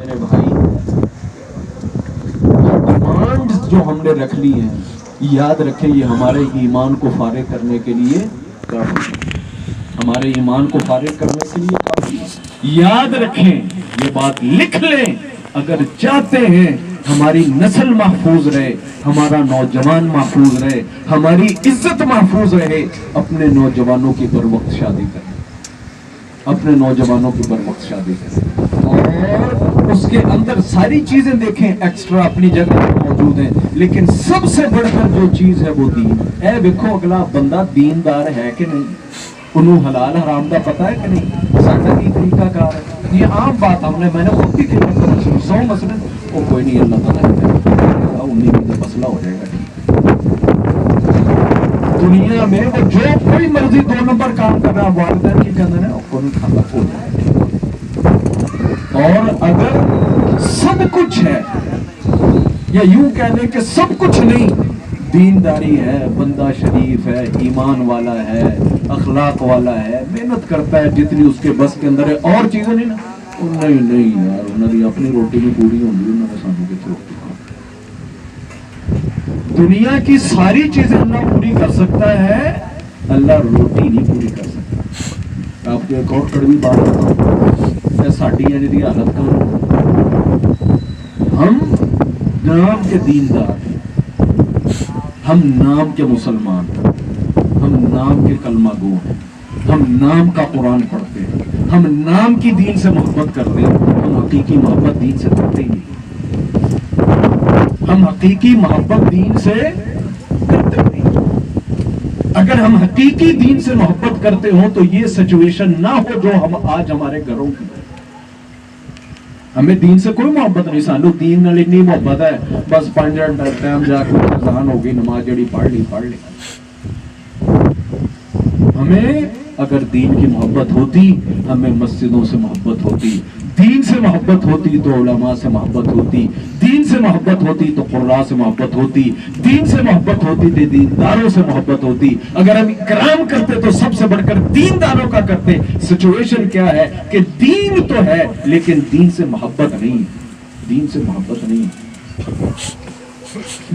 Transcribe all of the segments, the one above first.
میرے بھائی ڈیمانڈ جو ہم نے رکھ لی ہیں، یاد رکھیں یہ ہمارے ایمان کو فارغ کرنے کے لیے کافی ہے، ہمارے ایمان کو فارغ کرنے کے لیے کافی ہے۔ یاد رکھیں، یہ بات لکھ لیں، اگر چاہتے ہیں ہماری نسل محفوظ رہے، ہمارا نوجوان محفوظ رہے، ہماری عزت محفوظ رہے، اپنے نوجوانوں کی بر وقت شادی کریں، اپنے نوجوانوں کی بر وقت شادی کریں، اور اس کے اندر ساری چیزیں دیکھیں ایکسٹرا اپنی جگہ موجود ہیں، لیکن سب سے بڑھ کر جو چیز ہے وہ دین۔ اے دیکھو اگلا بندہ دیندار ہے کہ نہیں، انہوں حلال حرام کا پتہ ہے کہ نہیں، سادہ کی طریقہ کار ہے، یہ عام بات میں نے خود بھی کئی مرتبہ سنی، 100 مثلا وہ کوئی نہیں، اللہ تعالیٰ ہے 19 مسئلہ ہو جائے گا ٹھیک۔ دنیا میں وہ جو کوئی مرضی 2 نمبر کام کر رہا والدین کی کہنا ہے کو نہیں کھانا ہو جائے گا۔ اور اگر سب کچھ ہے، یا یوں کہہ لیں کہ سب کچھ نہیں، دینداری ہے، بندہ شریف ہے، ایمان والا ہے، اخلاق والا ہے، محنت کرتا ہے جتنی اس کے بس کے اندر ہے، اور چیزیں نہیں نا، نہیں یار انہوں نے اپنی روٹی بھی پوری ہوگی، انہوں نے سانو کی روٹی کھا۔ دنیا کی ساری چیزیں اللہ پوری کر سکتا ہے، اللہ روٹی نہیں پوری کر سکتا۔ آپ کو ایک اور کڑوی بات بتاؤں، ساڈی جی حالت کا، ہم نام کے دیندار ہیں، ہم نام کے مسلمان ہیں، ہم نام کے کلمہ گو ہیں، ہم نام کا قرآن پڑھتے ہیں، ہم نام کی دین سے محبت کرتے ہیں، ہم حقیقی محبت دین سے کرتے ہی نہیں، ہم حقیقی محبت دین سے کرتے نہیں۔ اگر ہم حقیقی دین سے محبت کرتے ہوں تو یہ سچویشن نہ ہو جو ہم آج ہمارے گھروں کی۔ ہمیں دین سے کوئی محبت نہیں، سانو دین نال اتنی محبت ہے بس 5 ٹائم جا کے اذان ہو گئی، نماز جڑی پڑھ لی۔ ہمیں اگر دین کی محبت ہوتی، ہمیں مسجدوں سے محبت ہوتی، دین سے محبت ہوتی تو علماء سے محبت ہوتی، دین سے محبت ہوتی تو قراء سے محبت ہوتی، دین سے محبت ہوتی تو دینداروں سے محبت ہوتی۔ اگر ہم اکرام کرتے تو سب سے بڑھ کر دینداروں کا کرتے۔ سچویشن کیا ہے کہ دین تو ہے لیکن دین سے محبت نہیں، دین سے محبت نہیں،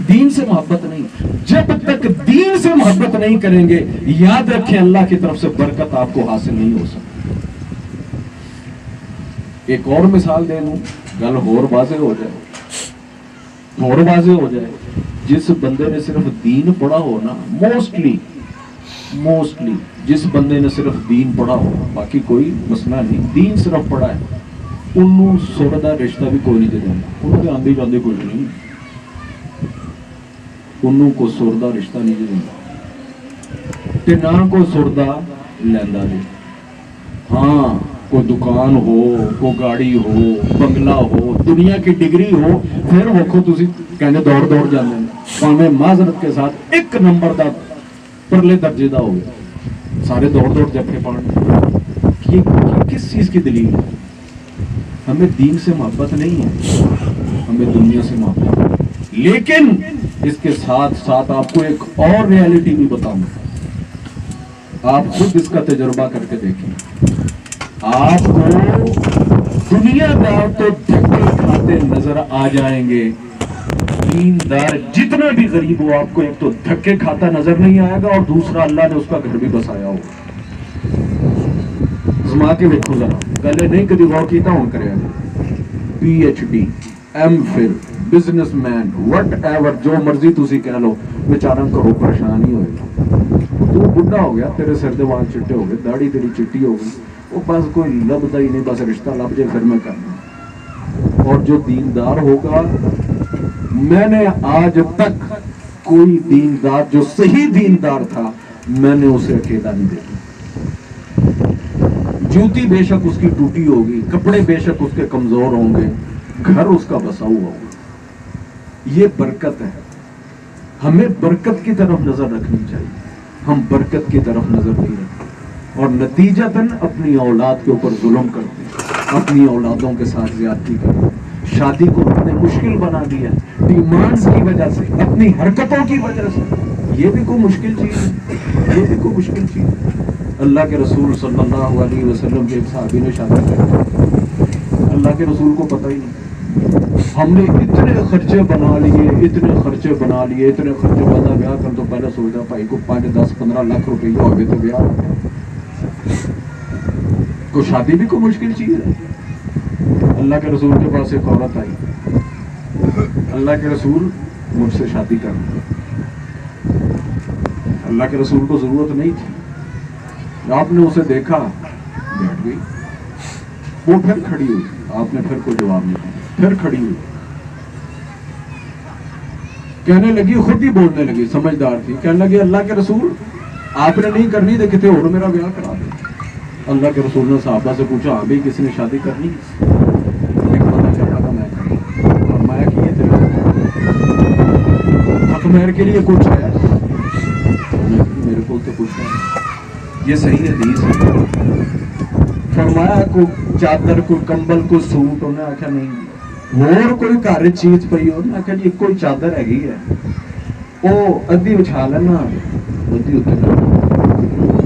دین سے محبت نہیں۔ جب تک دین سے محبت نہیں کریں گے، یاد رکھیں اللہ کی طرف سے برکت آپ کو حاصل نہیں ہو سکتی۔ ایک اور مثال دے دوں، گل اور واضح ہو جائے، جس بندے نے صرف دین پڑھا ہو نا، موسٹلی جس بندے نے صرف دین پڑھا ہو، باقی کوئی مسئلہ نہیں، دین صرف پڑھا ہے، انہوں سر دا رشتہ بھی کوئی نہیں دے دینا، انہوں نے آندھی جاندے کوئی نہیں، انہوں کو سر دا رشتہ نہیں دے دینا، تے نہ کو سر دا لیندہ دے۔ ہاں کوئی دکان ہو، کوئی گاڑی ہو، بنگلہ ہو، دنیا کی ڈگری ہو، پھر وکھو تسی کہنے دوڑ جانے پاویں معذرت کے ساتھ 1 نمبر دا پرلے درجے دا ہو گیا، سارے دوڑ جفے پانے، یہ کس چیز کی دلیل ہے؟ ہمیں دین سے محبت نہیں ہے، ہمیں دنیا سے محبت ہے۔ لیکن اس کے ساتھ ساتھ آپ کو ایک اور ریالٹی بھی بتاؤں، آپ خود اس کا تجربہ کر کے دیکھیں، آپ کو دنیا دار تو دھکے کھاتے نظر آ جائیں گے، دیندار جتنا بھی غریب ہو آپ کو ایک تو دھکے کھاتا نظر نہیں آئے گا، اور دوسرا اللہ نے اس کا گھر بھی بسایا ہوگا۔ زما کے دیکھو ذرا، گلے نہیں کدی غور کیتا ہوں کرے PhD M.Phil business mean what ever جو مرضی تسی کہہ لو، بیچارہ کرو پریشان ہی ہوئے گا، تو بڈھا ہو گیا، تیرے سر دے وال چٹے ہو گئے، داڑھی تیری چٹی ہو گئی، وہ بس کوئی لبدا ہی نہیں، بس رشتہ لب جائے پھر میں کرنا۔ اور جو دیندار ہوگا، میں نے آج تک کوئی دیندار جو صحیح دیندار تھا میں نے اسے اکیلا نہیں دیکھا، جوتی بے شک اس کی ٹوٹی ہوگی، کپڑے بے شک اس کے کمزور ہوں گے، گھر اس کا بسا ہوا ہوگا۔ یہ برکت ہے، ہمیں برکت کی طرف نظر رکھنی چاہیے، ہم برکت کی طرف نظر نہیں رکھتے، اور نتیجتاً اپنی اولاد کے اوپر ظلم کرتے ہیں، اپنی اولادوں کے ساتھ زیادتی کرتے ہیں، شادی کو ہم نے مشکل بنا دیا ڈیمانڈز کی وجہ سے، اپنی حرکتوں کی وجہ سے۔ یہ بھی کوئی مشکل چیز ہے، یہ بھی کوئی مشکل چیز ہے۔ اللہ کے رسول صلی اللہ علیہ وسلم کے ایک صحابی نے شادی کی، اللہ کے رسول کو پتہ ہی نہیں. ہم نے اتنے خرچے بنا لیے اتنے خرچے بنا بیاہ کر تو پہلے سوچا بھائی کو 5 10 15 لاکھ روپیہ ہوگے تو بیاہ کو شادی بھی کوئی مشکل چیز ہے. اللہ کے رسول کے پاس ایک عورت آئی, اللہ کے رسول مجھ سے شادی کرنا. اللہ کے رسول کو ضرورت نہیں تھی, آپ نے اسے دیکھا بیٹھ گئی, وہ پھر کھڑی ہوئی, آپ نے پھر کوئی جواب نہیں دیا, پھر کھڑی ہوئی, کہنے لگی, خود ہی بولنے لگی, سمجھدار تھی, کہنے لگی اللہ کے رسول آپ نے نہیں کرنی تو کتے اور میرا بیاہ کرا دیں. اللہ کے رسول نے صحابہ سے پوچھا ابھی کسی نے شادی کرنی؟ ایک بندہ کہتا تھا میں کروں, فرمایا کہ یہ تیرا حق مہر کے لیے کچھ ہے؟ میرے کو تو کچھ ہے, یہ صحیح حدیث ہے. فرمایا کوئی چادر, کوئی کمبل, کوئی سوٹ, انہیں آخیا نہیں, اور کوئی گھر چیز پئی ہو, انہیں آخیا جی کوئی چادر ہے وہ ادھی بچھا لینا ادھی اتنے,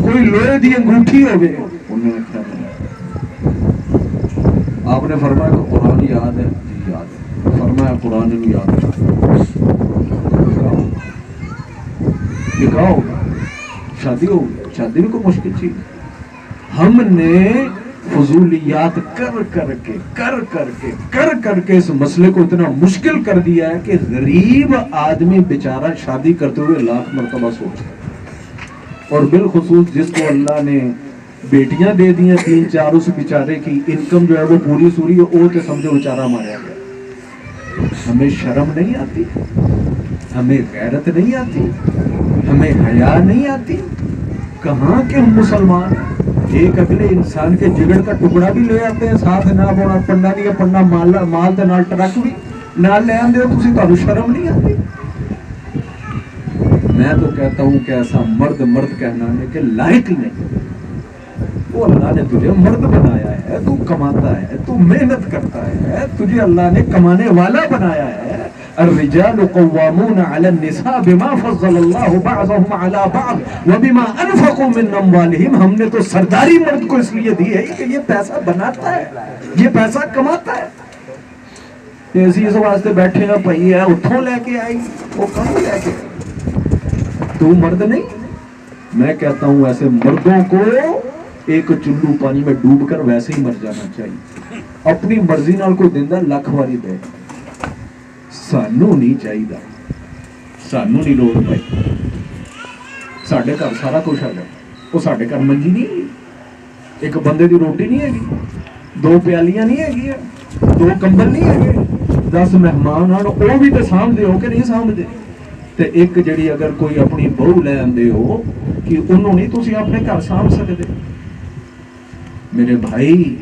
کوئی لوہے دی انگوٹھی ہوگی, انہیں آخیا آپ نے فرمایا کہ قرآن یاد ہے؟ جی یاد ہے. فرمایا قرآن نہیں یاد نکاح ہوگا, شادی ہوگی. شادی بھی کوئی مشکل چیز. ہم نے فضولیات کر کے اس مسئلے کو اتنا مشکل کر دیا ہے کہ غریب آدمی بیچارہ شادی کرتے ہوئے لاکھ مرتبہ سوچتا ہے. اور بالخصوص جس کو اللہ نے بیٹیاں دے دی ہیں 3 4, اس بیچارے کی انکم جو ہے وہ پوری سوری ہے, وہ تو سمجھو بیچارہ ماریا گیا. ہمیں شرم نہیں آتی, ہمیں غیرت نہیں آتی, ہمیں حیا نہیں آتی. کہاں کے ہم مسلمان ہیں؟ ایک اگلے انسان کے جگر کا ٹکڑا بھی لے آتے ہیں ساتھ نہ بونا پنڈا نہیں پنڈا مال دے نال ٹرک بھی نال لے آندے ہو, تسی تانوں شرم نہیں آتی؟ میں تو کہتا ہوں کہ ایسا مرد کہنا ہے کہ لائق نہیں. وہ اللہ نے تجھے مرد بنایا ہے, تو کماتا ہے, تو محنت کرتا ہے, تجھے اللہ نے کمانے والا بنایا ہے. الرجال قوامون على النساء بما فضل الله بعضهم على بعض وبما انفقوا من اموالهم. ہم نے تو سرداری مرد کو اس لیے دی ہے کہ یہ پیسہ بناتا ہے, یہ پیسہ کماتا ہے. اسی واسطے بیٹھے ہیں بھائی ہے اتھوں لے کے آئی, وہ کہاں لے کے آئی؟ تو مرد نہیں. میں کہتا ہوں ایسے مردوں کو ایک چلو پانی میں ڈوب کر ویسے ہی مر جانا چاہیے. اپنی مرضی نال کوئی دندا لکھ واری دے, سانو نہیں چاہیے, سانو نہیں لوڑ پائی. ساڈے گھر سارا کچھ ہے, وہ ساڈے گھر منجی نہیں ہے, ایک بندے دی روٹی نہیں ہے, 2 پیالیاں نہیں ہے, 2 کمبل نہیں ہے, 10 مہمان آن وہ بھی تو سامنے ہو کہ نہیں سامنے. تے ایک جڑی اگر کوئی اپنی بہو لے آندے ہو کہ انہوں نہیں تسی اپنے گھر سام سکتے. میرے بھائی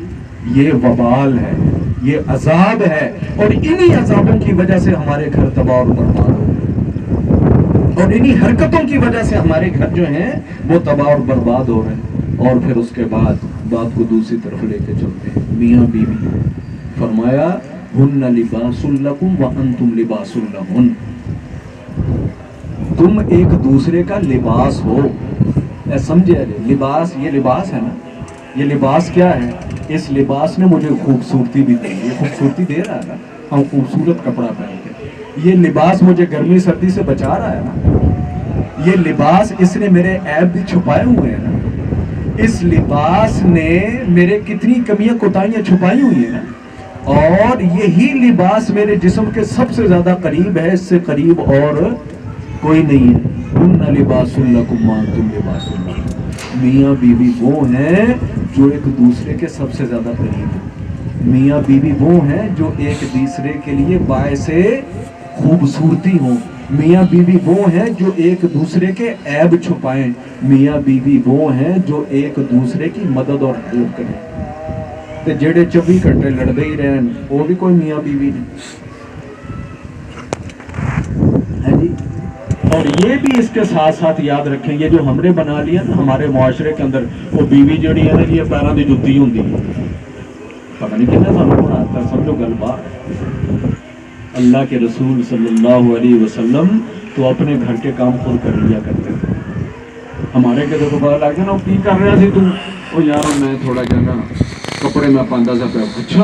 یہ وبال ہے, یہ عذاب ہے, اور انہی عذابوں کی وجہ سے ہمارے گھر تباہ اور برباد ہو رہے ہیں, اور انہی حرکتوں کی وجہ سے ہمارے گھر جو ہیں وہ تباہ اور برباد ہو رہے ہیں. اور پھر اس کے بعد بات کو دوسری طرف لے کے چلتے ہیں. میاں بیوی فرمایا ہن لباس لکم وانتم لباس لہن, تم ایک دوسرے کا لباس ہو. سمجھے لباس, یہ لباس ہے نا, یہ لباس کیا ہے؟ اس لباس نے مجھے خوبصورتی بھی دی, یہ خوبصورتی دے رہا ہے نا, ہم خوبصورت کپڑا پہن کے. یہ لباس مجھے گرمی سردی سے بچا رہا ہے نا, یہ لباس اس نے میرے عیب بھی چھپائے ہوئے ہیں نا, اس لباس نے میرے کتنی کمیاں کوتاہیاں چھپائی ہوئی ہیں نا, اور یہی لباس میرے جسم کے سب سے زیادہ قریب ہے, اس سے قریب اور کوئی نہیں ہے. ان لباس لکم وانتم لباس لہن. میاں بیوی وہ ہیں جو ایک دوسرے کے سب سے زیادہ قریب ہیں. میاں بیوی وہ ہیں جو ایک دوسرے کے لیے باعث خوبصورتی ہوں. میاں بیوی وہ ہیں جو ایک دوسرے کے عیب چھپائیں. میاں بیوی وہ ہیں جو ایک دوسرے کی مدد اور ہیلپ کریں. تے جڑے 24 گھنٹے لڑتے ہی رہن وہ بھی کوئی میاں بیوی نہیں ہے جی. اور یہ بھی اس کے ساتھ ساتھ یاد رکھیں, یہ جو ہم نے بنا لیا نا ہمارے معاشرے کے اندر, وہ بیوی جڑی ہے نا یہ پیروں کی جتی ہوتی ہے, پتہ نہیں کتنے سال ہونا آتا ہے. سمجھو گل بات. اللہ کے رسول صلی اللہ علیہ وسلم تو اپنے گھر کے کام خود کر لیا کرتے تھے. ہمارے کہتے تو پتا لگ گیا نا کی کر رہا سی تو, وہ یار میں تھوڑا کیا نا کپڑے میں پاندا سا پہ. اچھا